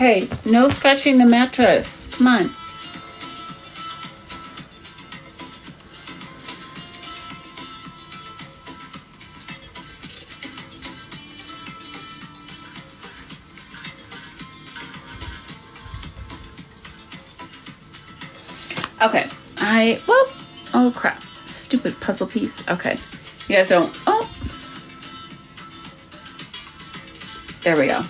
Hey, no scratching the mattress. Come on. Okay, oh crap, stupid puzzle piece. Okay, you guys don't, there we go.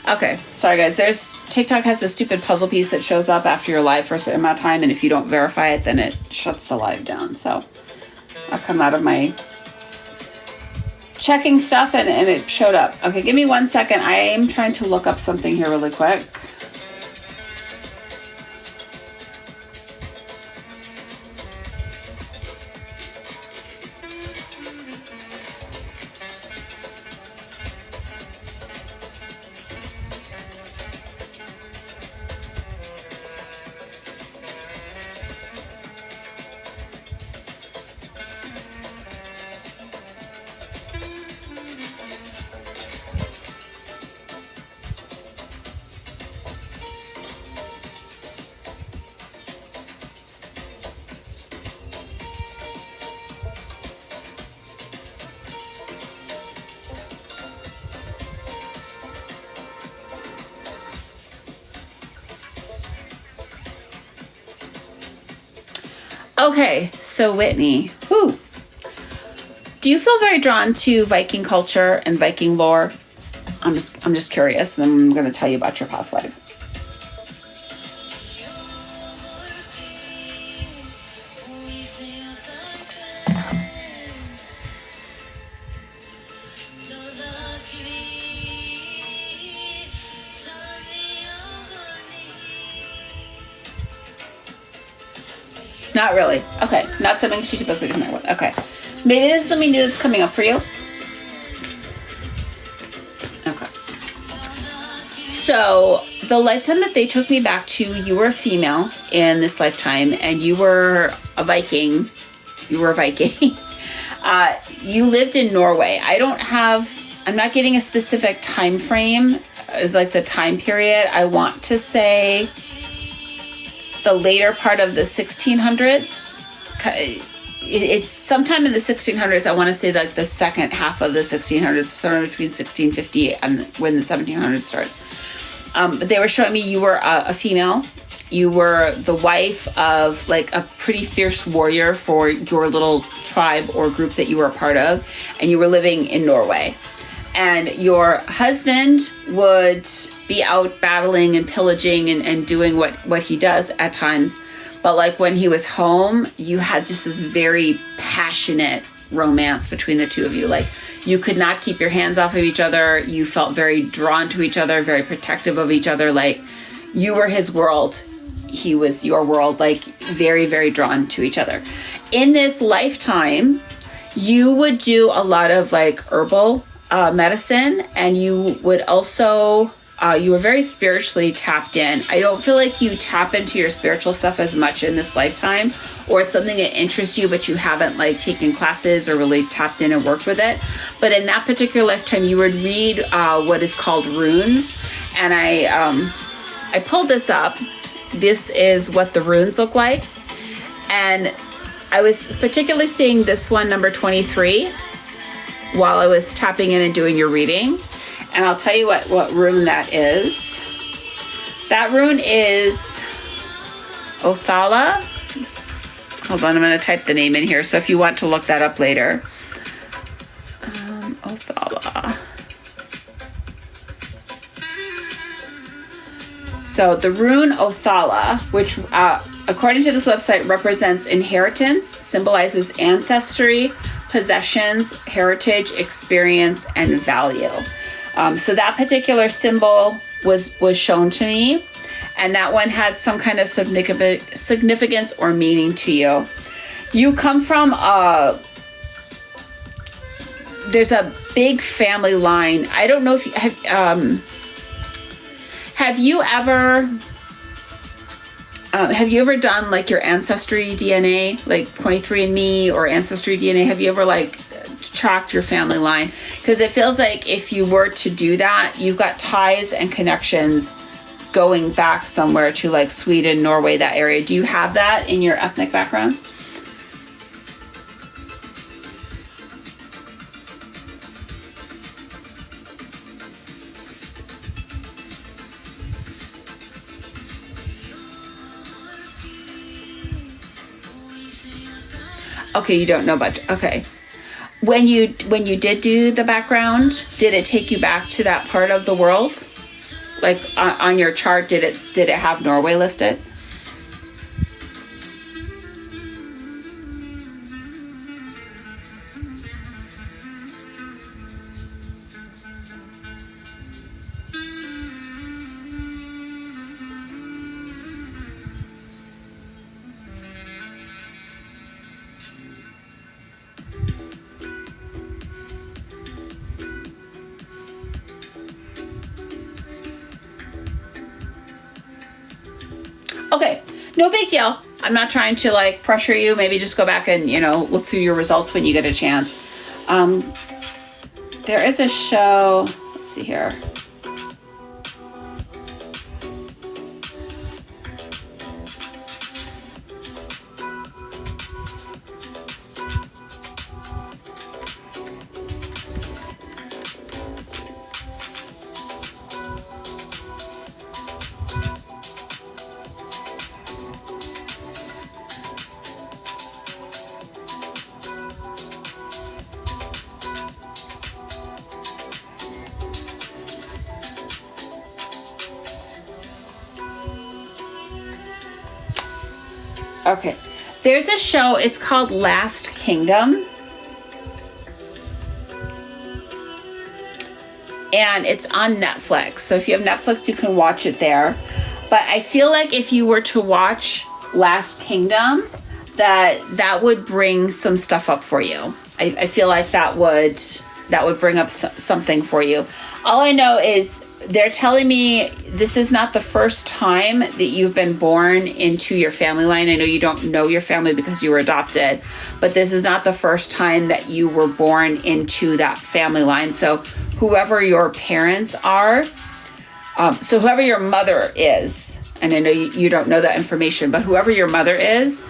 Okay, sorry guys, TikTok has a stupid puzzle piece that shows up after you're live for a certain amount of time, and if you don't verify it, then it shuts the live down. So I'll come out of my checking stuff and it showed up. Okay, give me 1 second. I am trying to look up something here really quick. Okay, so Whitney, do you feel very drawn to Viking culture and Viking lore? I'm just curious, and then I'm going to tell you about your past life. Not really. Okay. Not something she typically come out with. Okay. Maybe this is something new that's coming up for you. Okay. So, the lifetime that they took me back to, you were a female in this lifetime, and you were a Viking. You were a Viking. You lived in Norway. I'm not getting a specific time frame as like the time period. I want to say the later part of the 1600s. It's sometime in the 1600s. I want to say like the second half of the 1600s, somewhere between 1650 and when the 1700s starts. But they were showing me you were a female. You were the wife of like a pretty fierce warrior for your little tribe or group that you were a part of, and you were living in Norway. And your husband would be out battling and pillaging and doing what he does at times. But like when he was home, you had just this very passionate romance between the two of you. Like you could not keep your hands off of each other. You felt very drawn to each other, very protective of each other. Like you were his world. He was your world, like very, very drawn to each other. In this lifetime, you would do a lot of like herbal medicine, and you would also you were very spiritually tapped in. I don't feel like you tap into your spiritual stuff as much in this lifetime, or it's something that interests you but you haven't like taken classes or really tapped in and worked with it. But in that particular lifetime, you would read what is called runes, and I pulled this up. This is what the runes look like, and I was particularly seeing this one, number 23, while I was tapping in and doing your reading. And I'll tell you what rune that is. That rune is Othala. Hold on, I'm going to type the name in here, so if you want to look that up later. Othala. So the rune Othala, which according to this website represents inheritance, symbolizes ancestry, possessions, heritage, experience, and value. So that particular symbol was shown to me, and that one had some kind of significance or meaning to you. You come from there's a big family line. I don't know if you have you ever done like your ancestry DNA, like 23andMe or Ancestry DNA? Have you ever like tracked your family line? Because it feels like if you were to do that, you've got ties and connections going back somewhere to like Sweden, Norway, that area. Do you have that in your ethnic background? Okay, you don't know much. Okay. When you did do the background, did it take you back to that part of the world? Like on your chart, did it have Norway listed? Okay, no big deal. I'm not trying to like pressure you. Maybe just go back and, look through your results when you get a chance. There is a show, let's see here. Okay, there's a show, it's called Last Kingdom. And it's on Netflix. So if you have Netflix, you can watch it there. But I feel like if you were to watch Last Kingdom, that would bring some stuff up for you. I feel like that would bring up something for you. All I know is they're telling me this is not the first time that you've been born into your family line. I know you don't know your family because you were adopted, but this is not the first time that you were born into that family line. So whoever your parents are, so whoever your mother is, and I know you don't know that information, but whoever your mother is,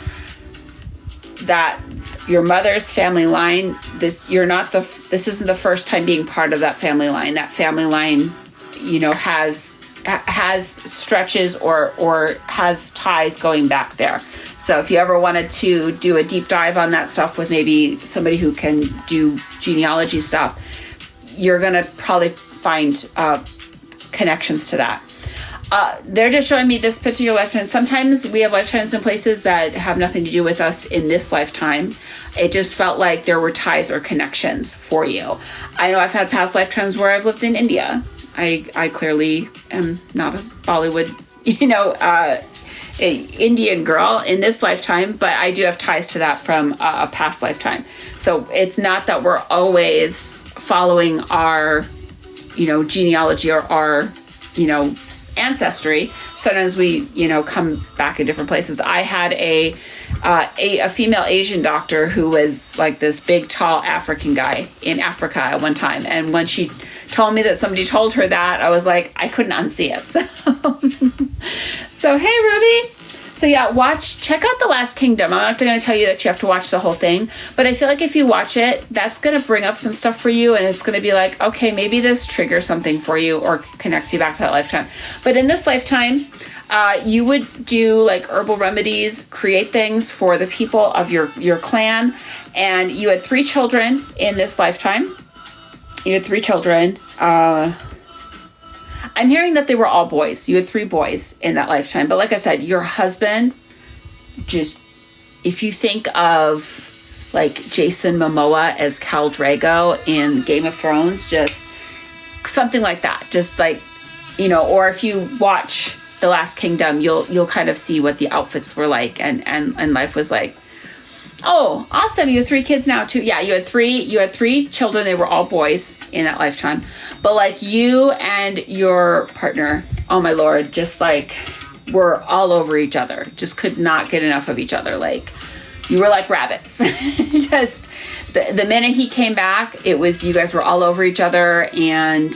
that your mother's family line, this isn't the first time being part of that family line. That family line, has stretches or has ties going back there. So if you ever wanted to do a deep dive on that stuff with maybe somebody who can do genealogy stuff, you're going to probably find connections to that. They're just showing me this particular lifetime. Sometimes we have lifetimes in places that have nothing to do with us in this lifetime. It just felt like there were ties or connections for you. I know I've had past lifetimes where I've lived in India. I clearly am not a Bollywood, Indian girl in this lifetime, but I do have ties to that from a past lifetime. So it's not that we're always following our, genealogy or our, ancestry. Sometimes we, come back in different places. I had a female Asian doctor who was like this big, tall African guy in Africa at one time. And when she told me that somebody told her that, I was like, I couldn't unsee it. So hey, Ruby. So yeah, check out The Last Kingdom. I'm not going to tell you that you have to watch the whole thing, but I feel like if you watch it, that's going to bring up some stuff for you, and it's going to be like, okay, maybe this triggers something for you or connects you back to that lifetime. But in this lifetime, you would do like herbal remedies, create things for the people of your clan, and you had 3 children in this lifetime. You had 3 children. I'm hearing that they were all boys. You had 3 boys in that lifetime. But like I said, your husband, just, if you think of like Jason Momoa as Khal Drogo in Game of Thrones, just something like that. Just like, or if you watch The Last Kingdom, you'll kind of see what the outfits were like and life was like. Oh, awesome. You have 3 kids now too. Yeah, you had 3 children. They were all boys in that lifetime. But like you and your partner, oh my Lord, just like were all over each other. Just could not get enough of each other. Like you were like rabbits. Just the minute he came back, it was, you guys were all over each other. And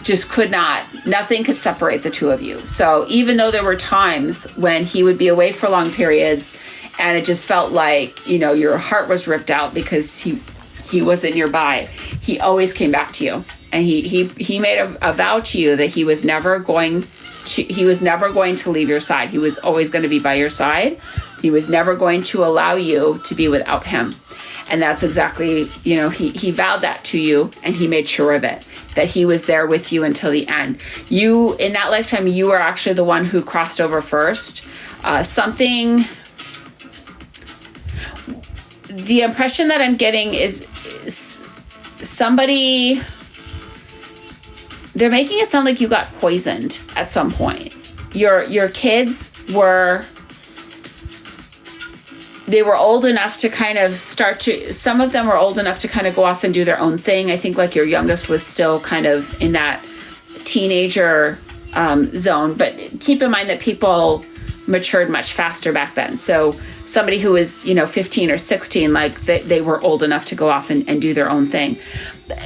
just could not, nothing could separate the two of you. So even though there were times when he would be away for long periods and it just felt like, you know, your heart was ripped out because he wasn't nearby, he always came back to you. And he made a vow to you that he was never going to leave your side. He was always going to be by your side. He was never going to allow you to be without him. And that's exactly, you know, he vowed that to you, and he made sure of it, that he was there with you until the end. You, in that lifetime, you were actually the one who crossed over first. The impression that I'm getting is somebody, they're making it sound like you got poisoned at some point. Your kids were, they were old enough to kind of some of them were old enough to kind of go off and do their own thing. I think like your youngest was still kind of in that teenager zone, but keep in mind that people matured much faster back then. So somebody who was, you know, 15 or 16, like they were old enough to go off and do their own thing.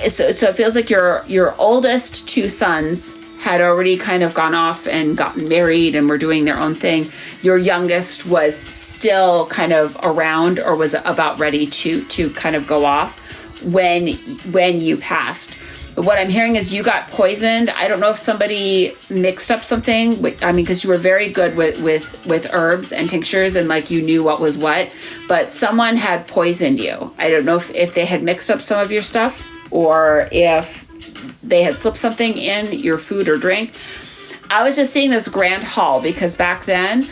So it feels like your oldest two sons had already kind of gone off and gotten married and were doing their own thing. Your youngest was still kind of around or was about ready to kind of go off when you passed. What I'm hearing is you got poisoned. I don't know if somebody mixed up something. I mean, because you were very good with herbs and tinctures and like you knew what was what, but someone had poisoned you. I don't know if they had mixed up some of your stuff or if they had slipped something in your food or drink. I was just seeing this grand hall because back then,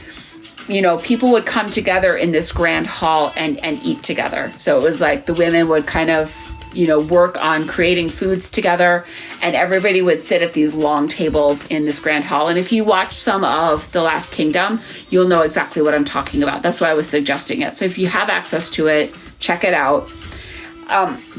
you know, people would come together in this grand hall and eat together. So it was like the women would kind of, you know, work on creating foods together, and everybody would sit at these long tables in this grand hall. And if you watch some of The Last Kingdom, you'll know exactly what I'm talking about. That's why I was suggesting it. So if you have access to it, check it out.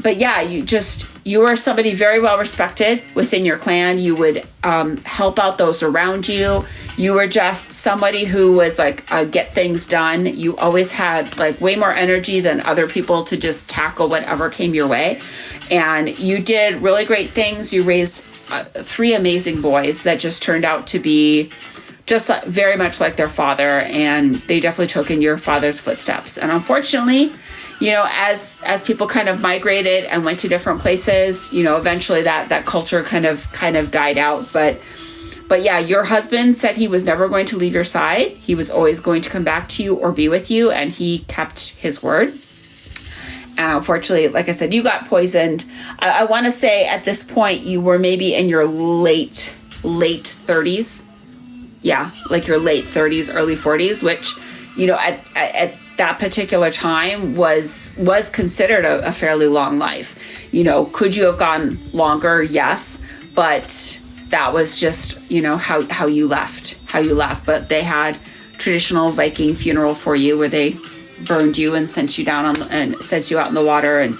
But yeah, you were somebody very well respected within your clan. You would help out those around you. You were just somebody who was like, get things done. You always had like way more energy than other people to just tackle whatever came your way. And you did really great things. You raised 3 amazing boys that just turned out to be just very much like their father. And they definitely took in your father's footsteps. And unfortunately, you know, as people kind of migrated and went to different places, you know, eventually that culture kind of died out. But yeah, your husband said he was never going to leave your side. He was always going to come back to you or be with you, and he kept his word. And unfortunately, like I said, you got poisoned. I want to say at this point you were maybe in your late 30s. Yeah, like your late 30s, early 40s, which, you know, at that particular time was considered a fairly long life. You know, could you have gone longer? Yes, but that was just, you know, how you left. But they had traditional Viking funeral for you where they burned you and sent you down and sent you out in the water. And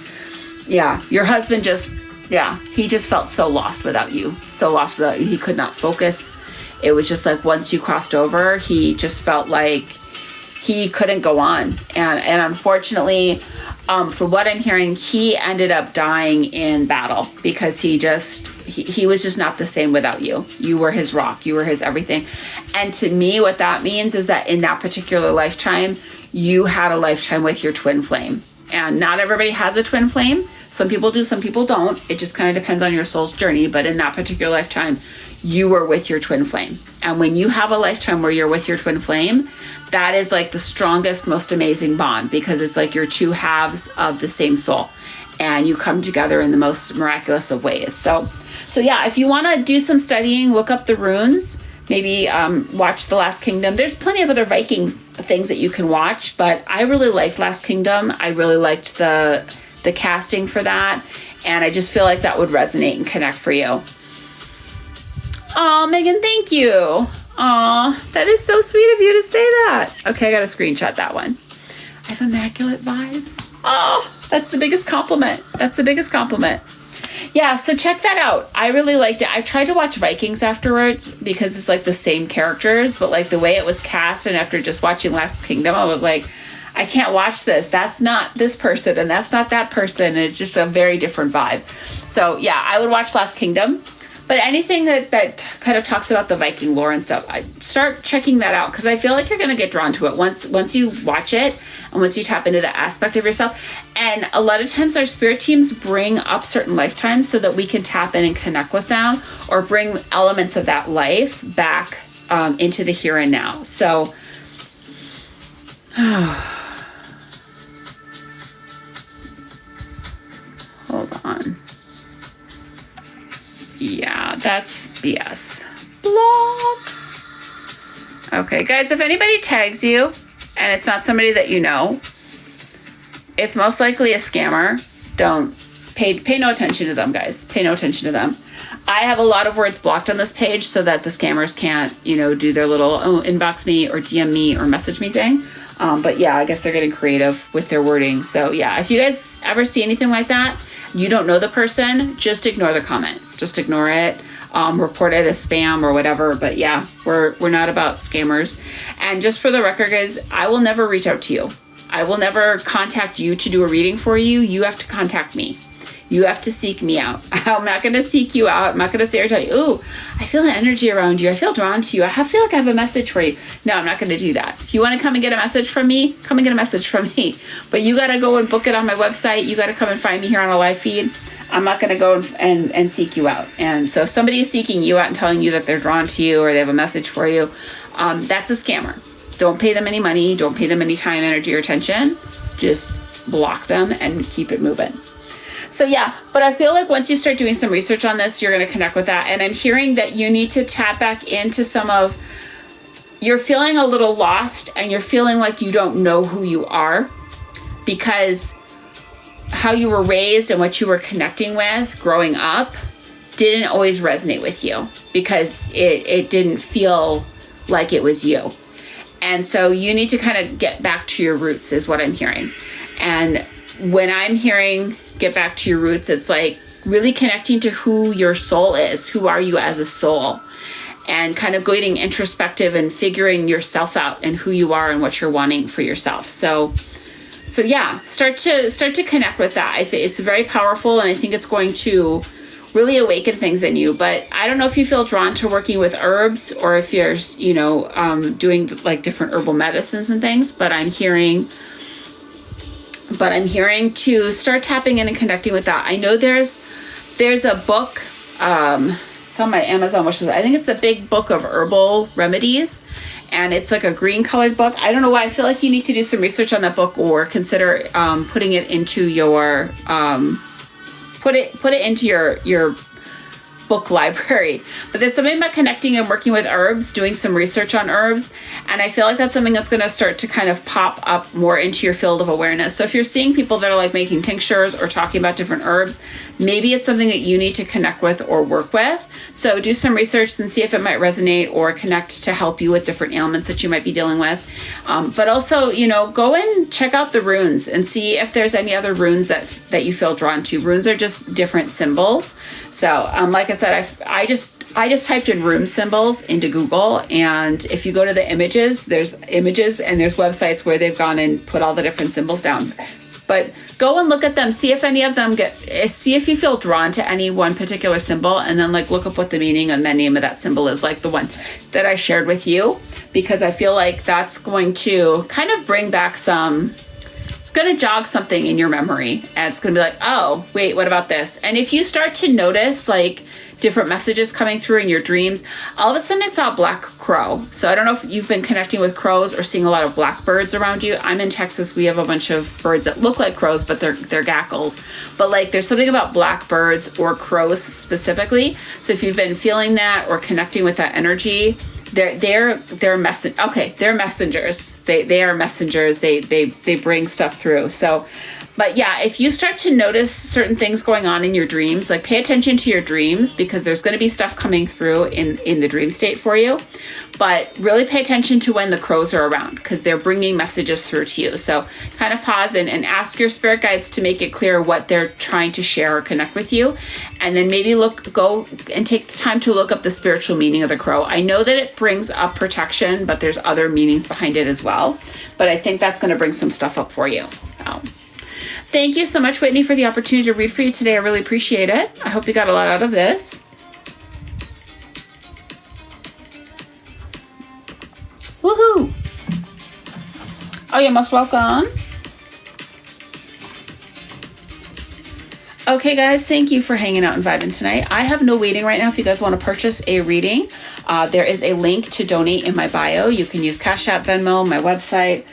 yeah, your husband he just felt so lost without you. He could not focus. It was just like once you crossed over, he just felt like he couldn't go on. And unfortunately, from what I'm hearing, he ended up dying in battle because he was just not the same without you. You were his rock. You were his everything. And to me, what that means is that in that particular lifetime, you had a lifetime with your twin flame. And not everybody has a twin flame. Some people do, some people don't. It just kind of depends on your soul's journey. But in that particular lifetime, you were with your twin flame. And when you have a lifetime where you're with your twin flame, that is like the strongest, most amazing bond, because it's like you're two halves of the same soul and you come together in the most miraculous of ways. So yeah, if you want to do some studying, look up the runes, maybe watch The Last Kingdom. There's plenty of other Viking things that you can watch, but I really liked Last Kingdom. I really liked the casting for that, and I just feel like that would resonate and connect for you. Oh, Megan, thank you. Aw, that is so sweet of you to say that. Okay, I got to screenshot that one. I have immaculate vibes. Oh, that's the biggest compliment. Yeah, so check that out. I really liked it. I tried to watch Vikings afterwards because it's like the same characters, but like the way it was cast, and after just watching Last Kingdom, I was like, I can't watch this. That's not this person, and that's not that person. And it's just a very different vibe. So yeah, I would watch Last Kingdom. But anything that kind of talks about the Viking lore and stuff, I start checking that out, because I feel like you're going to get drawn to it once you watch it and once you tap into that aspect of yourself. And a lot of times our spirit teams bring up certain lifetimes so that we can tap in and connect with them, or bring elements of that life back into the here and now. So hold on. Yeah, that's BS. Block. Okay, guys, if anybody tags you and it's not somebody that you know, it's most likely a scammer. Don't pay no attention to them, guys. Pay no attention to them. I have a lot of words blocked on this page so that the scammers can't, do their little inbox me or DM me or message me thing. But yeah, I guess they're getting creative with their wording. So yeah, if you guys ever see anything like that, you don't know the person, just ignore the comment. Just ignore it. Report it as spam or whatever. But yeah, we're not about scammers. And just for the record, guys, I will never reach out to you. I will never contact you to do a reading for you. You have to contact me. You have to seek me out. I'm not going to seek you out. I'm not going to say or tell you, ooh, I feel an energy around you. I feel drawn to you. I feel like I have a message for you. No, I'm not going to do that. If you want to come and get a message from me, come and get a message from me. But you got to go and book it on my website. You got to come and find me here on a live feed. I'm not going to go and seek you out. And so if somebody is seeking you out and telling you that they're drawn to you or they have a message for you, that's a scammer. Don't pay them any money. Don't pay them any time, energy, or attention. Just block them and keep it moving. So yeah, but I feel like once you start doing some research on this, you're going to connect with that. And I'm hearing that you need to tap back into you're feeling a little lost and you're feeling like you don't know who you are, because how you were raised and what you were connecting with growing up didn't always resonate with you, because it didn't feel like it was you. And so you need to kind of get back to your roots is what I'm hearing. And when I'm hearing get back to your roots, it's like really connecting to who your soul is. Who are you as a soul? And kind of getting introspective and figuring yourself out and who you are and what you're wanting for yourself. So yeah, start to connect with that. I think it's very powerful, and I think it's going to really awaken things in you. But I don't know if you feel drawn to working with herbs, or if you're, doing like different herbal medicines and things, but I'm hearing to start tapping in and connecting with that. I know there's a book, it's on my Amazon wishlist. I think it's the Big Book of Herbal Remedies, and it's like a green colored book. I don't know why. I feel like you need to do some research on that book, or consider putting it into your put it into your book library. But there's something about connecting and working with herbs, doing some research on herbs, and I feel like that's something that's going to start to kind of pop up more into your field of awareness. So if you're seeing people that are like making tinctures or talking about different herbs, maybe it's something that you need to connect with or work with. So do some research and see if it might resonate or connect to help you with different ailments that you might be dealing with. But also, go and check out the runes and see if there's any other runes that you feel drawn to. Runes are just different symbols. So like I said, I just typed in rune symbols into Google, and if you go to the images, there's images and there's websites where they've gone and put all the different symbols down. But go and look at them, see if any of them see if you feel drawn to any one particular symbol, and then look up what the meaning and the name of that symbol is, like the one that I shared with you, because I feel like that's going to kind of bring back it's going to jog something in your memory, and it's going to be like, oh, wait, what about this? And if you start to notice different messages coming through in your dreams, all of a sudden I saw a black crow. So I don't know if you've been connecting with crows or seeing a lot of blackbirds around you. I'm in Texas. We have a bunch of birds that look like crows, but they're gackles. But there's something about blackbirds or crows specifically. So if you've been feeling that or connecting with that energy, they're messengers. They are messengers. They bring stuff through. So, but yeah, if you start to notice certain things going on in your dreams, pay attention to your dreams, because there's going to be stuff coming through in the dream state for you. But really pay attention to when the crows are around, because they're bringing messages through to you. So kind of pause and ask your spirit guides to make it clear what they're trying to share or connect with you. And then maybe go and take the time to look up the spiritual meaning of the crow. I know that it brings up protection, but there's other meanings behind it as well. But I think that's going to bring some stuff up for you. Thank you so much, Whitney, for the opportunity to read for you today. I really appreciate it. I hope you got a lot out of this. Oh, you're most welcome. Okay, guys, thank you for hanging out and vibing tonight. I have no waiting right now. If you guys want to purchase a reading, there is a link to donate in my bio. You can use Cash App, Venmo, my website.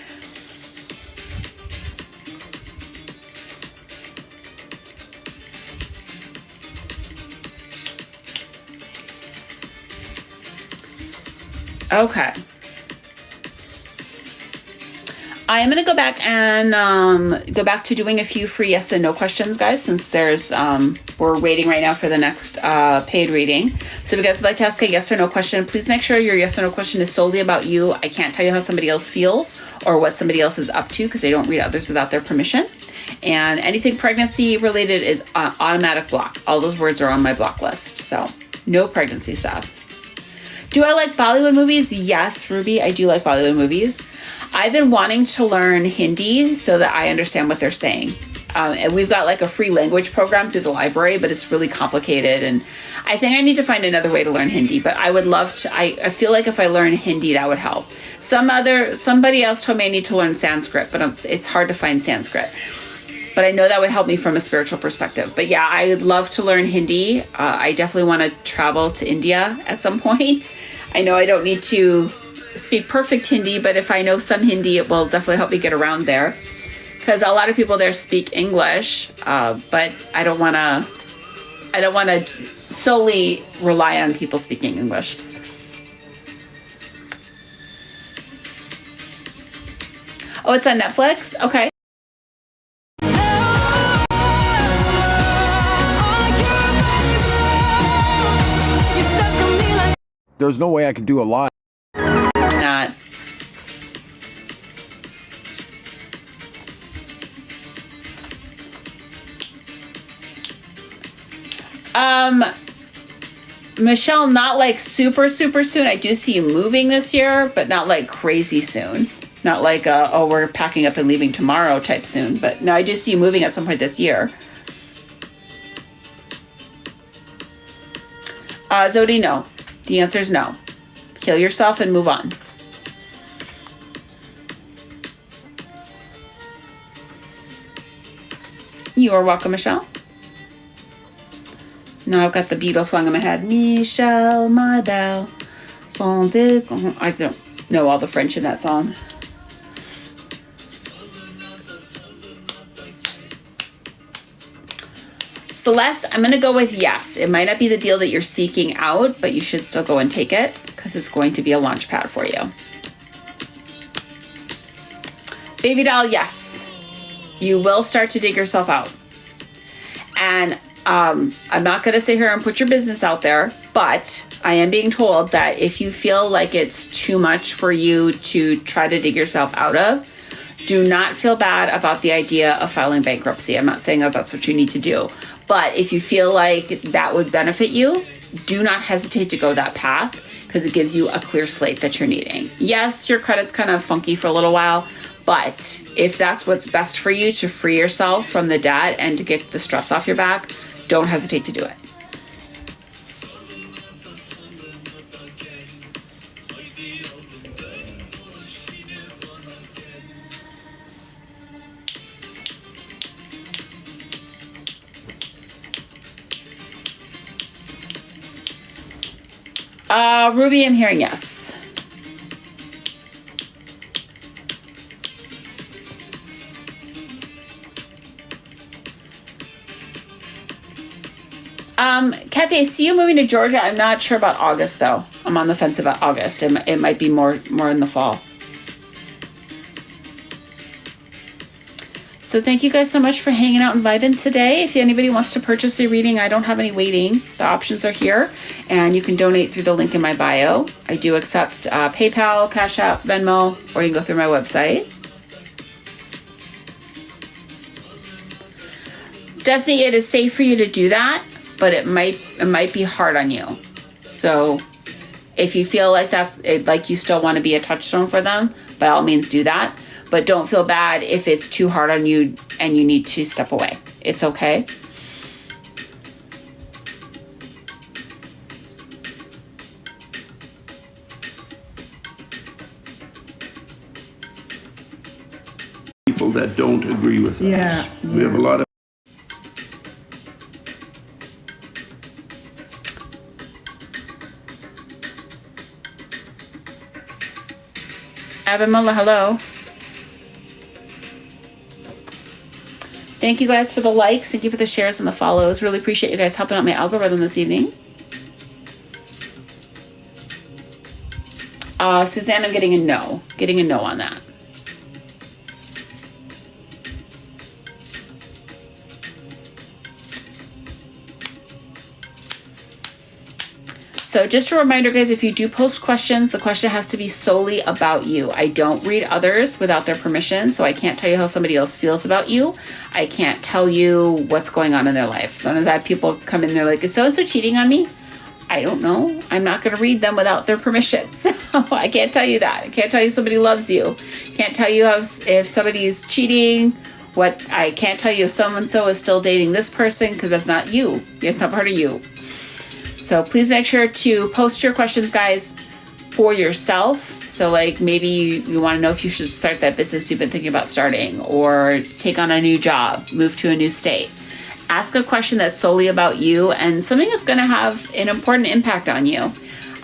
Okay. I am going to go back and go back to doing a few free yes and no questions, guys, since there's we're waiting right now for the next paid reading. So if you guys would like to ask a yes or no question, please make sure your yes or no question is solely about you. I can't tell you how somebody else feels or what somebody else is up to because they don't read others without their permission. And anything pregnancy related is automatic block. All those words are on my block list. So no pregnancy stuff. Do I like Bollywood movies? Yes, Ruby, I do like Bollywood movies. I've been wanting to learn Hindi so that I understand what they're saying. And we've got like a free language program through the library, but it's really complicated. And I think I need to find another way to learn Hindi, but I would love to. I feel like if I learn Hindi, that would help. Somebody else told me I need to learn Sanskrit, but it's hard to find Sanskrit. But I know that would help me from a spiritual perspective. But yeah, I would love to learn Hindi. I definitely want to travel to India at some point. I know I don't need to speak perfect Hindi, but if I know some Hindi, it will definitely help me get around there. Because a lot of people there speak English, but I don't want to solely rely on people speaking English. Oh, it's on Netflix? Okay. There's no way I could do a live. Not. Michelle, not like super soon. I do see you moving this year, but not like crazy soon. Not like we're packing up and leaving tomorrow type soon. But no, I do see you moving at some point this year. Zodi, no. The answer is no. Heal yourself and move on. You are welcome, Michelle. Now I've got the Beatles song in my head. Michelle, my belle. I don't know all the French in that song. Celeste, I'm going to go with yes. It might not be the deal that you're seeking out, but you should still go and take it because it's going to be a launch pad for you. Baby doll, yes. You will start to dig yourself out. And I'm not going to sit here and put your business out there, but I am being told that if you feel like it's too much for you to try to dig yourself out of, do not feel bad about the idea of filing bankruptcy. I'm not saying that that's what you need to do. But if you feel like that would benefit you, do not hesitate to go that path because it gives you a clear slate that you're needing. Yes, your credit's kind of funky for a little while, but if that's what's best for you to free yourself from the debt and to get the stress off your back, don't hesitate to do it. Ruby, I'm hearing yes. Kathy, I see you moving to Georgia. I'm not sure about August, though. I'm on the fence about August. It might be more in the fall. So thank you guys so much for hanging out and vibing today. If anybody wants to purchase a reading, I don't have any waiting. The options are here, and you can donate through the link in my bio. I do accept PayPal, Cash App, Venmo, or you can go through my website. Destiny, it is safe for you to do that, but it might be hard on you. So if you feel like like you still want to be a touchstone for them, by all means do that. But don't feel bad if it's too hard on you and you need to step away. It's okay. that don't agree with us. Yeah, We have a lot of Abimullah, hello. Thank you guys for the likes. Thank you for the shares and the follows. Really appreciate you guys helping out my algorithm this evening. Suzanne, I'm getting a no. Getting a no on that. So just a reminder, guys, if you do post questions, the question has to be solely about you. I don't read others without their permission, so I can't tell you how somebody else feels about you. I can't tell you what's going on in their life. Sometimes I have people come in, they're like, is so-and-so cheating on me? I don't know. I'm not going to read them without their permission. So I can't tell you that. I can't tell you somebody loves you. Can't tell you if somebody's cheating. I can't tell you if so-and-so is still dating this person, because that's not you. It's not part of you. So please make sure to post your questions, guys, for yourself. So like maybe you want to know if you should start that business you've been thinking about starting, or take on a new job, move to a new state. Ask a question that's solely about you and something that's going to have an important impact on you.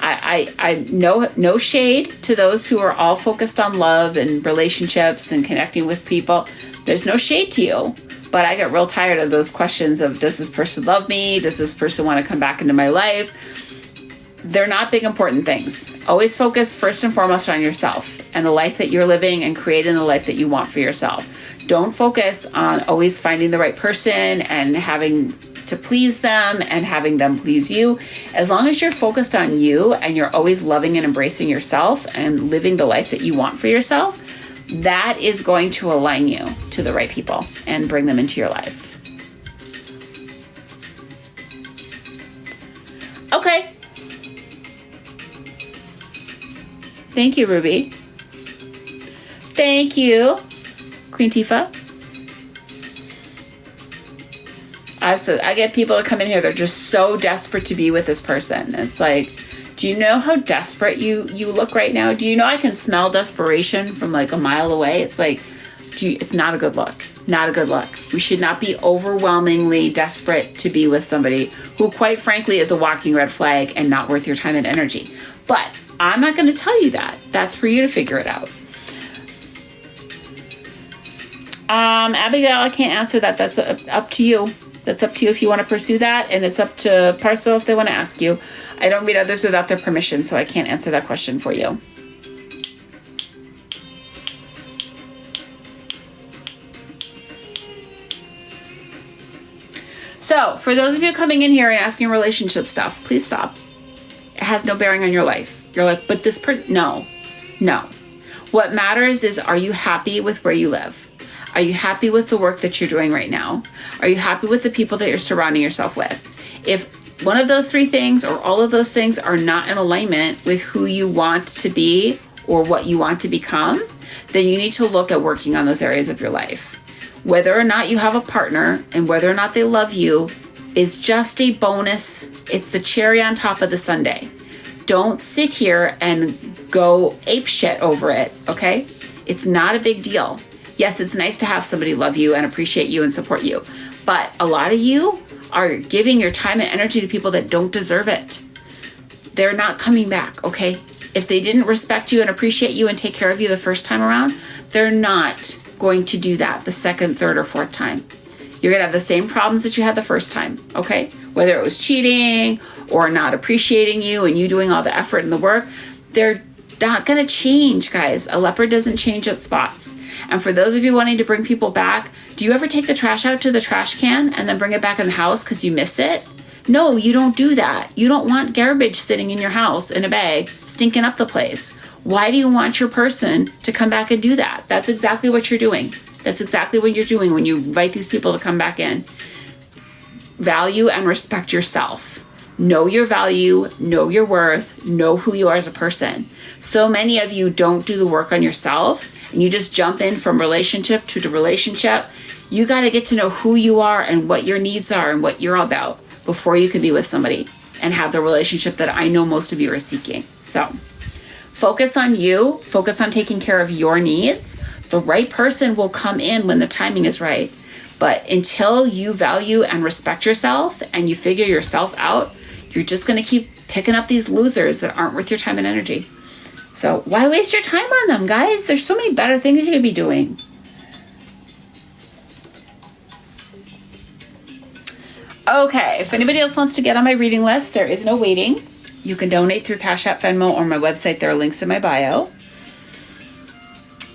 I no shade to those who are all focused on love and relationships and connecting with people. There's no shade to you. But I get real tired of those questions of, does this person love me? Does this person want to come back into my life? They're not big, important things. Always focus first and foremost on yourself and the life that you're living and creating the life that you want for yourself. Don't focus on always finding the right person and having to please them and having them please you. As long as you're focused on you and you're always loving and embracing yourself and living the life that you want for yourself, that is going to align you to the right people and bring them into your life. Okay. Thank you, Ruby. Thank you, Queen Tifa. So I get people that come in here, they're just so desperate to be with this person. It's like, do you know how desperate you look right now? Do you know I can smell desperation from like a mile away? It's like, it's not a good look. Not a good look. We should not be overwhelmingly desperate to be with somebody who, quite frankly, is a walking red flag and not worth your time and energy. But I'm not going to tell you that. That's for you to figure it out. Abigail, I can't answer that. That's up to you. That's up to you if you want to pursue that, and it's up to Parcel if they want to ask you. I don't read others without their permission, so I can't answer that question for you. So, for those of you coming in here and asking relationship stuff, please stop. It has no bearing on your life. You're like, but this person, no. What matters is, are you happy with where you live? Are you happy with the work that you're doing right now? Are you happy with the people that you're surrounding yourself with? If one of those three things or all of those things are not in alignment with who you want to be or what you want to become, then you need to look at working on those areas of your life. Whether or not you have a partner and whether or not they love you is just a bonus. It's the cherry on top of the sundae. Don't sit here and go apeshit over it, okay? It's not a big deal. Yes, it's nice to have somebody love you and appreciate you and support you, but a lot of you are giving your time and energy to people that don't deserve it. They're not coming back, okay? If they didn't respect you and appreciate you and take care of you the first time around, they're not going to do that the second, third, or fourth time. You're going to have the same problems that you had the first time, okay? Whether it was cheating or not appreciating you and you doing all the effort and the work, they're not going to change, guys. A leopard doesn't change its spots. And for those of you wanting to bring people back, do you ever take the trash out to the trash can and then bring it back in the house because you miss it? No, you don't do that. You don't want garbage sitting in your house in a bag, stinking up the place. Why do you want your person to come back and do that? That's exactly what you're doing. That's exactly what you're doing when you invite these people to come back in. Value and respect yourself. Know your value, know your worth, know who you are as a person. So many of you don't do the work on yourself and you just jump in from relationship to relationship. You got to get to know who you are and what your needs are and what you're about before you can be with somebody and have the relationship that I know most of you are seeking. So focus on you, focus on taking care of your needs. The right person will come in when the timing is right. But until you value and respect yourself and you figure yourself out, you're just going to keep picking up these losers that aren't worth your time and energy. So why waste your time on them, guys? There's so many better things you could be doing. Okay, if anybody else wants to get on my reading list, there is no waiting. You can donate through Cash App, Venmo, or my website. There are links in my bio.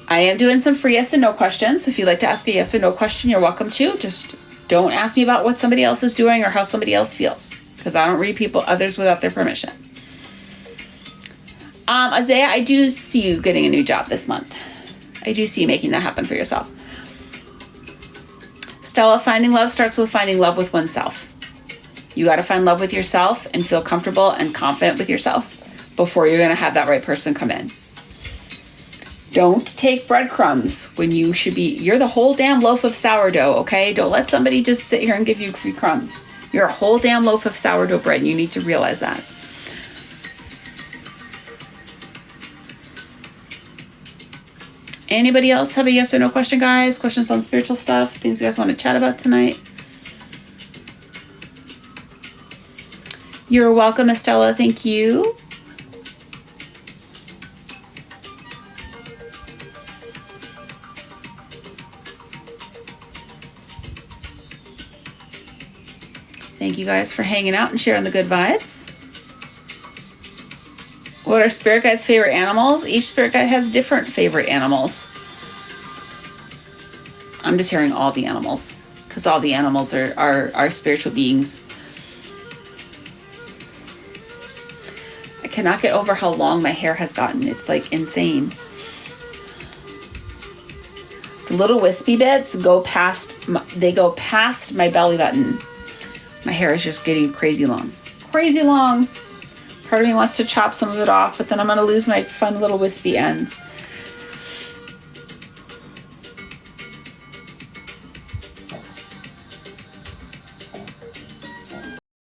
I am doing some free yes and no questions. If you'd like to ask a yes or no question, you're welcome to. Just don't ask me about what somebody else is doing or how somebody else feels, because I don't read others without their permission. Isaiah, I do see you getting a new job this month. I do see you making that happen for yourself. Stella, finding love starts with finding love with oneself. You got to find love with yourself and feel comfortable and confident with yourself before you're going to have that right person come in. Don't take breadcrumbs when you should be. You're the whole damn loaf of sourdough, okay? Don't let somebody just sit here and give you free crumbs. You're a whole damn loaf of sourdough bread, and you need to realize that. Anybody else have a yes or no question, guys? Questions on spiritual stuff? Things you guys want to chat about tonight? You're welcome, Estella. Thank you. Thank you guys for hanging out and sharing the good vibes. What are spirit guides' favorite animals? Each spirit guide has different favorite animals. I'm just hearing all the animals, because all the animals are spiritual beings. I cannot get over how long my hair has gotten. It's like insane. The little wispy bits go past my belly button. My hair is just getting crazy long. Crazy long. Part of me wants to chop some of it off, but then I'm going to lose my fun little wispy ends.